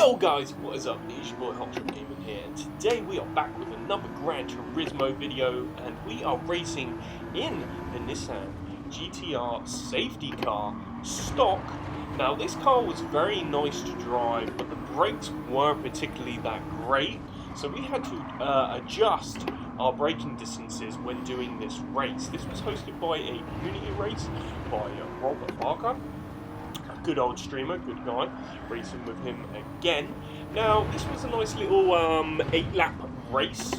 Yo guys, what is up? It's your boy Hot Shot Gaming here, and today we are back with another Gran Turismo video, and we are racing in the Nissan GTR safety car stock. Now this car was very nice to drive, but the brakes weren't particularly that great, so we had to adjust our braking distances when doing this race. This was hosted by a community race by Robert Barker. Good old streamer, good guy, racing with him again. Now, this was a nice little 8-lap race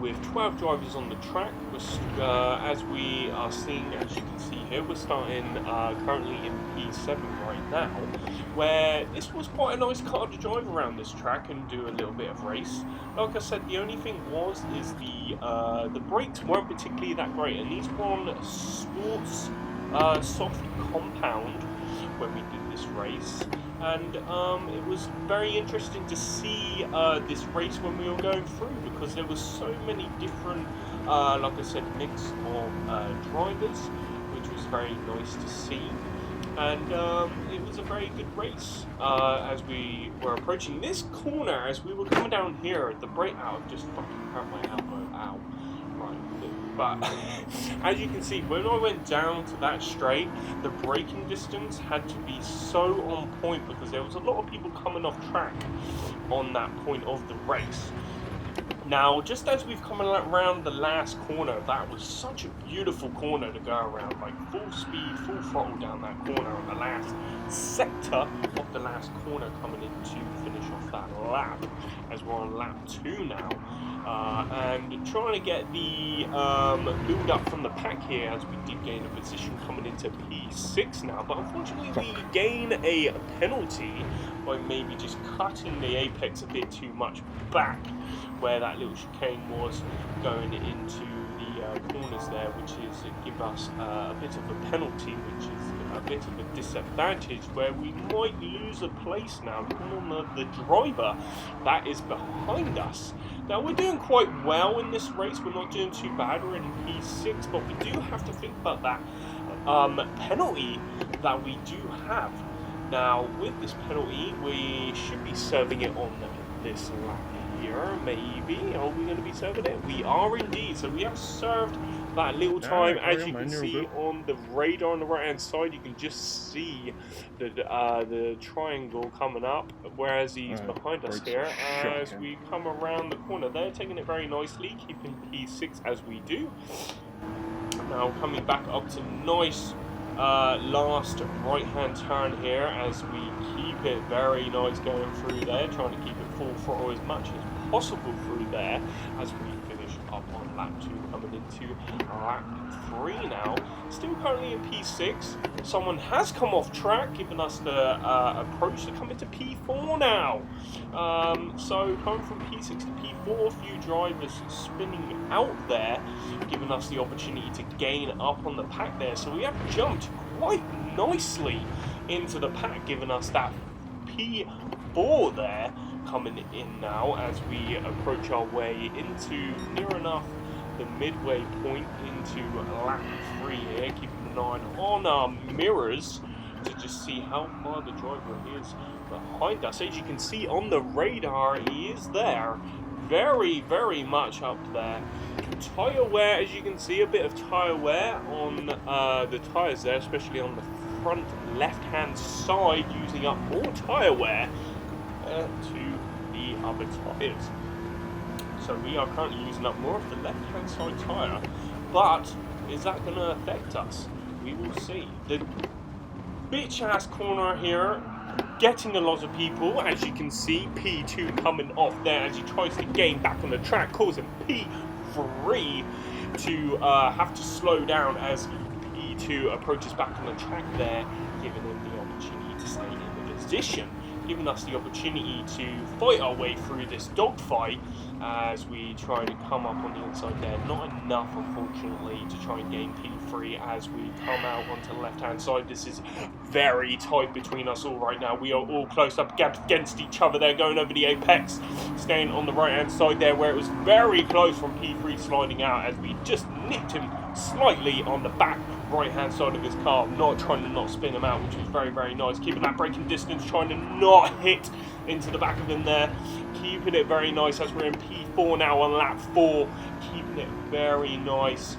with 12 drivers on the track. As we are seeing, as you can see here, we're starting currently in P7 right now, where this was quite a nice car to drive around this track and do a little bit of race. Like I said, the only thing is the brakes weren't particularly that great, and these were on sports soft compound when we did this race, and it was very interesting to see this race when we were going through, because there was so many different like I said, mix of drivers, which was very nice to see, and it was a very good race. As we were approaching this corner, as we were coming down here, the brake out just fucking hurt my elbow. Ow. Right. But as you can see, when I went down to that straight, the braking distance had to be so on point, because there was a lot of people coming off track on that point of the race. Now, just as we've come around the last corner, that was such a beautiful corner to go around, like full speed, full throttle down that corner on the last sector of the last corner, coming in to finish off that lap, as we're on lap 2 now. And trying to get the build up from the pack here, as we did gain a position coming into P6 now, but unfortunately we gain a penalty by maybe just cutting the apex a bit too much back, where that little chicane was going into the corners there, which is give us a bit of a penalty, which is a bit of a disadvantage, where we might lose a place now on the driver that is behind us. Now, we're doing quite well in this race, we're not doing too bad, we're in P6, but we do have to think about that penalty that we do have. Now, with this penalty, we should be serving it on this lap here, maybe. Are we going to be serving it? We are indeed. So we have served that little time. As you can see on the radar on the right hand side, you can just see the triangle coming up, whereas he's behind us here. As we come around the corner, they're taking it very nicely, keeping P6 as we do. Now coming back up to nice last right hand turn here, as we keep it very nice going through there, trying to keep it full throttle as much as possible through there, as we finish up on lap 2, coming into lap 3 now. Still currently in P6. Someone has come off track, giving us the approach to come into P4 now. So coming from P6 to P4, a few drivers spinning out there, giving us the opportunity to gain up on the pack there. So we have jumped quite nicely into the pack, giving us that P4 there, coming in now as we approach our way into near enough the midway point into lap 3 here, keeping an eye on our mirrors to just see how far the driver is behind us. As you can see on the radar, he is there, very, very much up there. Tyre wear, as you can see, a bit of tyre wear on the tyres there, especially on the front left-hand side, using up more tyre wear to the other tyres. So we are currently using up more of the left-hand side tyre, but is that going to affect us? We will see. The bitch-ass corner here, getting a lot of people, as you can see. P2 coming off there as he tries to gain back on the track, causing P3 to have to slow down as P2 approaches back on the track there, giving him the opportunity to stay in the position, giving us the opportunity to fight our way through this dogfight as we try to come up on the inside there. Not enough, unfortunately, to try and gain P3 as we come out onto the left-hand side. This is very tight between us all right now. We are all close up against each other there, going over the apex, staying on the right-hand side there, where it was very close from P3 sliding out, as we just nipped him slightly on the back right-hand side of his car, trying to not spin him out, which was very, very nice. Keeping that braking distance, trying to not hit into the back of him there. Keeping it very nice as we're in P4 now on lap 4. Keeping it very nice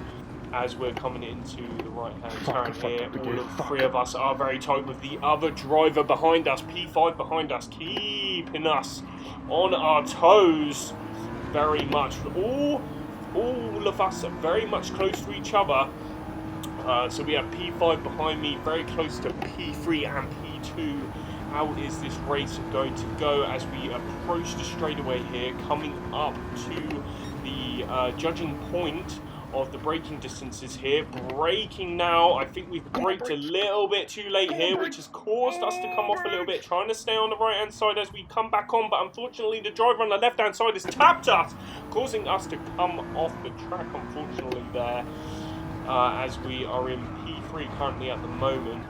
as we're coming into the right-hand turn here. All of 3 of us are very tight with the other driver behind us, P5 behind us, keeping us on our toes very much. All of us are very much close to each other. So we have P5 behind me, very close to P3 and P2. How is this race going to go as we approach the straightaway here, coming up to the judging point of the braking distances here? Braking now. I think we've braked a little bit too late here, which has caused us to come off a little bit, trying to stay on the right hand side as we come back on, but unfortunately the driver on the left hand side has tapped us, causing us to come off the track, unfortunately, there. As we are in P3 currently at the moment,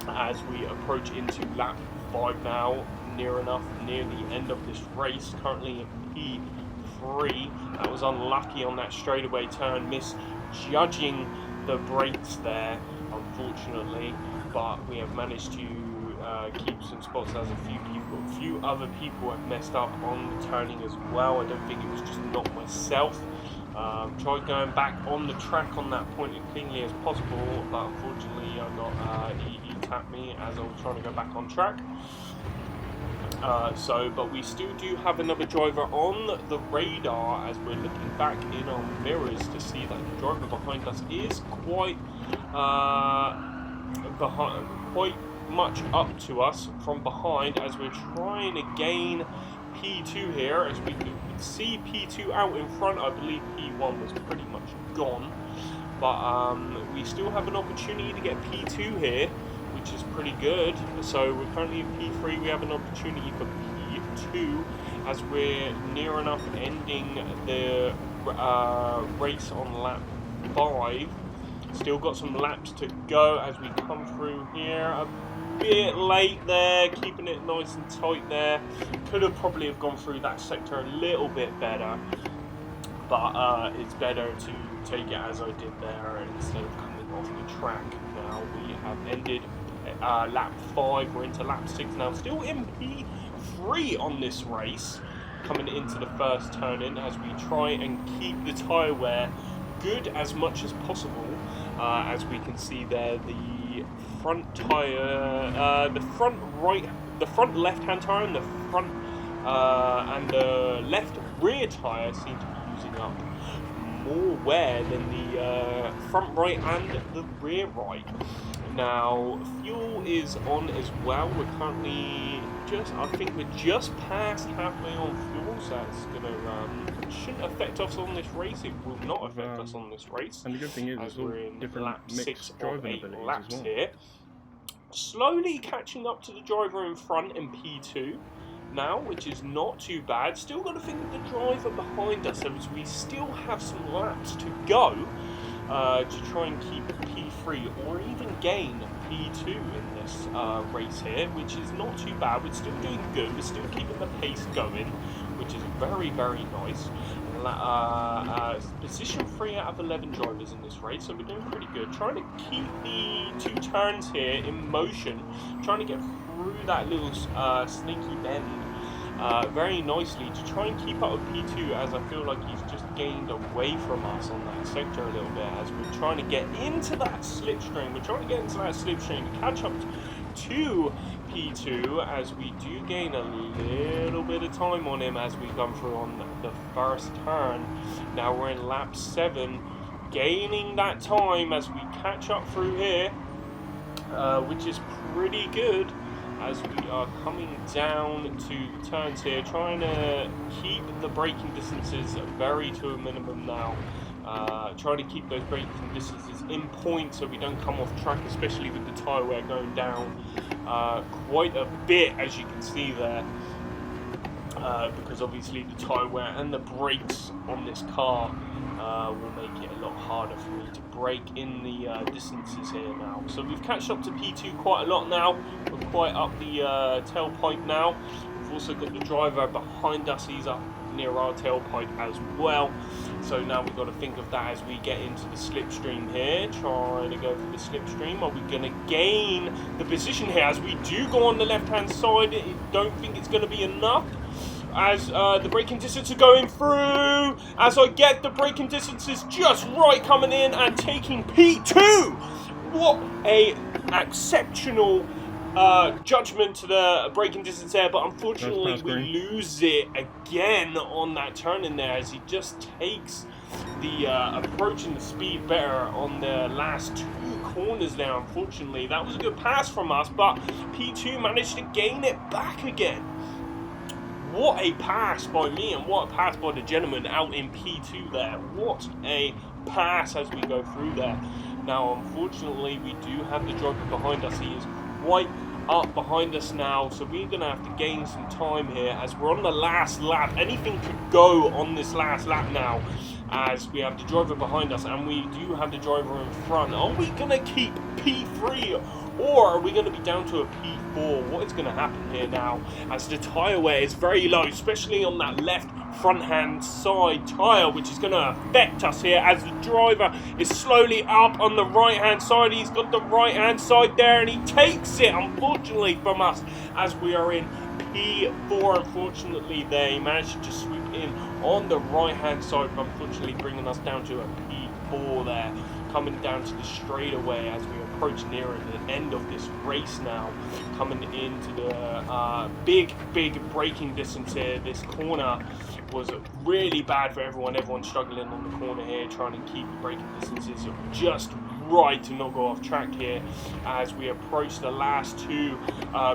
as we approach into lap 5 now, near the end of this race, currently in P3. That was unlucky on that straightaway turn, misjudging the brakes there, unfortunately, but we have managed to keep some spots as a few other people have messed up on the turning as well. I don't think it was just not myself. Tried going back on the track on that point as cleanly as possible, but unfortunately I got he tapped me as I was trying to go back on track. But we still do have another driver on the radar as we're looking back in our mirrors to see that the driver behind us is quite much up to us from behind as we're trying to gain P2 here. As we can see P2 out in front, I believe P1 was pretty much gone, but we still have an opportunity to get P2 here, which is pretty good. So we're currently in P3, we have an opportunity for P2 as we're near enough ending the race on lap 5. Still got some laps to go as we come through here. A bit late there, keeping it nice and tight there. Could have probably have gone through that sector a little bit better, but it's better to take it as I did there instead of coming off the track. Now we have ended lap 5, we're into lap 6 now, still in P3 on this race, coming into the first turn in as we try and keep the tyre wear good as much as possible. As we can see there, the front tyre, the front left-hand tyre and the front and the left rear tyre seem to be using up more wear than the front right and the rear right. Now, fuel is on as well. We're currently I think we're just past halfway on fuel, so that's gonna shouldn't affect us on this race. It will not affect us on this race. And the good thing is, as we're in different lap 6 of 8 laps well. here. Slowly catching up to the driver in front in P2 now, which is not too bad. Still got to think of the driver behind us, as we still have some laps to go to try and keep P3 or even gain P2 in this race here, which is not too bad. We're still doing good. We're still keeping the pace going, which is very, very nice. Position 3 out of 11 drivers in this race, so we're doing pretty good. Trying to keep the 2 turns here in motion, trying to get through that little sneaky bend very nicely to try and keep up with P2, as I feel like he's just gained away from us on that sector a little bit as we're trying to get into that slipstream. We're trying to get into that slipstream to catch up to P2 as we do gain a little bit of time on him as we come through on the first turn. Now we're in lap 7, gaining that time as we catch up through here, which is pretty good as we are coming down to the turns here, trying to keep the braking distances very to a minimum now. Trying to keep those braking distances in point so we don't come off track, especially with the tyre wear going down quite a bit, as you can see there, because obviously the tyre wear and the brakes on this car will make it a lot harder for me to brake in the distances here now. So we've catched up to P2 quite a lot now. We're quite up the tailpipe now. We've also got the driver behind us. He's up near our tailpipe as well. So now we've got to think of that as we get into the slipstream here. Trying to go for the slipstream. Are we going to gain the position here as we do go on the left-hand side? I don't think it's going to be enough. As the braking distance are going through, as I get the braking distances just right, coming in and taking P2. What a exceptional judgment to the braking distance there, but unfortunately we lose it again on that turn in there as he just takes the approach and the speed better on the last 2 corners there. Unfortunately, that was a good pass from us, but P2 managed to gain it back again. What a pass by me, and what a pass by the gentleman out in P2 there. What a pass as we go through there. Now, unfortunately, we do have the driver behind us. He is right up behind us now, so we're going to have to gain some time here as we're on the last lap. Anything could go on this last lap now as we have the driver behind us and we do have the driver in front. Are we going to keep P3 or are we going to be down to a P4? What is going to happen here now as the tyre wear is very low, especially on that left front hand side tyre, which is going to affect us here as the driver is slowly up on the right hand side. He's got the right hand side there and he takes it, unfortunately, from us as we are in P4. Unfortunately, they managed to just swoop in on the right hand side, but unfortunately bringing us down to a P4 there, coming down to the straightaway as we approach nearer the end of this race now, coming into the big braking distance here. This corner was really bad for everyone struggling on the corner here, trying to keep the braking distances just right to not go off track here as we approach the last 2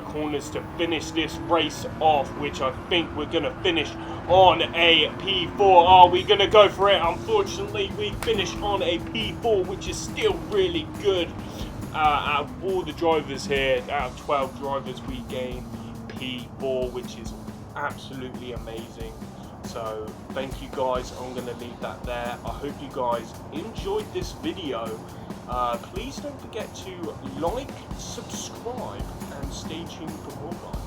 corners to finish this race off, which I think we're going to finish on a P4. Are we going to go for it? Unfortunately, we finish on a P4, which is still really good. Out of all the drivers here, out of 12 drivers, we gain P4, which is absolutely amazing. So thank you guys, I'm going to leave that there. I hope you guys enjoyed this video. Please don't forget to like, subscribe, and stay tuned for more, guys.